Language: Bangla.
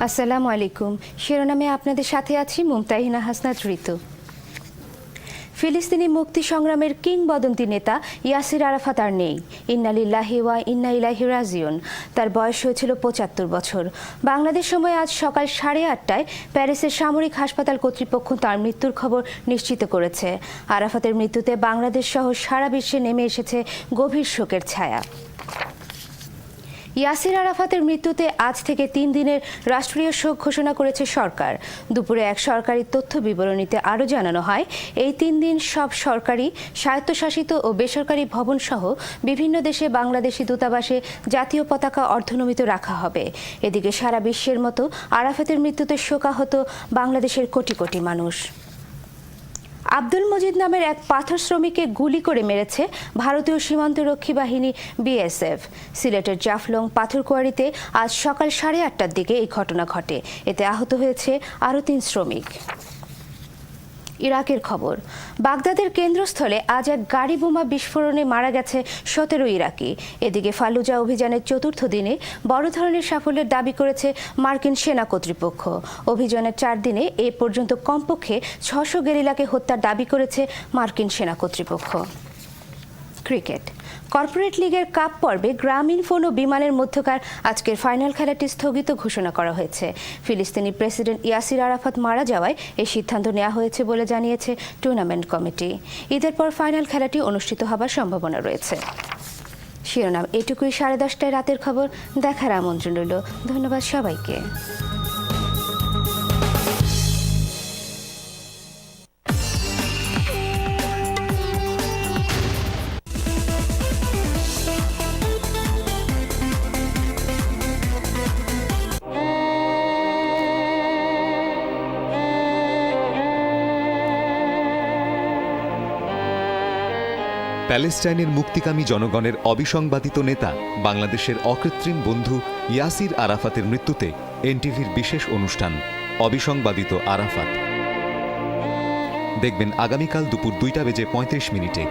আসসালামু আলাইকুম। শিরোনামে আপনাদের সাথে আছি মুমতাহিনা হাসনাত ঋতু। ফিলিস্তিনি মুক্তি সংগ্রামের কিংবদন্তি নেতা ইয়াসির আরাফাত আর নেই। ইন্না লিল্লাহি ওয়া ইন্না ইলাইহি রাজিউন। তার বয়স হয়েছিল ৭৫ বছর। বাংলাদেশ সময় আজ সকাল 8:30টায় প্যারিসের সামরিক হাসপাতাল কর্তৃপক্ষ তার মৃত্যুর খবর নিশ্চিত করেছে। আরাফাতের মৃত্যুতে বাংলাদেশ সহ সারা বিশ্বে নেমে এসেছে গভীর শোকের ছায়া। ইয়াসির আরাফাতের মৃত্যুতে আজ থেকে ৩ দিনের রাষ্ট্রীয় শোক ঘোষণা করেছে সরকার। দুপুরে এক সরকারি তথ্য বিবরণীতে আরও জানানো হয়, এই ৩ দিন সব সরকারি, স্বায়ত্তশাসিত ও বেসরকারি ভবন সহ বিভিন্ন দেশে বাংলাদেশি দূতাবাসে জাতীয় পতাকা অর্ধনমিত রাখা হবে। এদিকে সারা বিশ্বের মতো আরাফাতের মৃত্যুতে শোকাহত বাংলাদেশের কোটি কোটি মানুষ। আব্দুল মজিদ নামের এক পাথর শ্রমিককে গুলি করে মেরেছে ভারতীয় সীমান্তরক্ষী বাহিনী বিএসএফ। সিলেটের জাফলং পাথর কোয়ারিতে আজ সকাল 8:30টার দিকে এই ঘটনা ঘটে। এতে আহত হয়েছে আরও ৩ শ্রমিক। ইরাকের খবর। বাগদাদের কেন্দ্রস্থলে আজ এক গাড়ি বোমা বিস্ফোরণে মারা গেছে ১৭ ইরাকি। এদিকে ফালুজা অভিযানের ৪র্থ দিনে বড় ধরনের সাফল্যের দাবি করেছে মার্কিন সেনা কর্তৃপক্ষ। অভিযানের ৪ দিনে এ পর্যন্ত কমপক্ষে ৬০০ গেরিলাকে হত্যার দাবি করেছে মার্কিন সেনা কর্তৃপক্ষ। ক্রিকেট। কর্পোরেট লিগের কাপ পর্বে গ্রামীণফোন ও বিমানের মধ্যকার আজকের ফাইনাল খেলাটি স্থগিত ঘোষণা করা হয়েছে। ফিলিস্তিনি প্রেসিডেন্ট ইয়াসির আরাফাত মারা যাওয়ায় এই সিদ্ধান্ত নেওয়া হয়েছে বলে জানিয়েছে টুর্নামেন্ট কমিটি। ঈদের পর ফাইনাল খেলাটি অনুষ্ঠিত হবার সম্ভাবনা রয়েছে। শিরোনাম এটুকুই। 10:30টায় রাতের খবর দেখার আমন্ত্রণ রইল। ধন্যবাদ সবাইকে। প্যালেস্টাইনের মুক্তিকামী জনগণের অবিসংবাদিত নেতা, বাংলাদেশের অকৃত্রিম বন্ধু ইয়াসির আরাফাতের মৃত্যুতে এনটিভির বিশেষ অনুষ্ঠান অবিসংবাদিত আরাফাত দেখবেন আগামীকাল দুপুর 2টা বেজে 35 মিনিটে।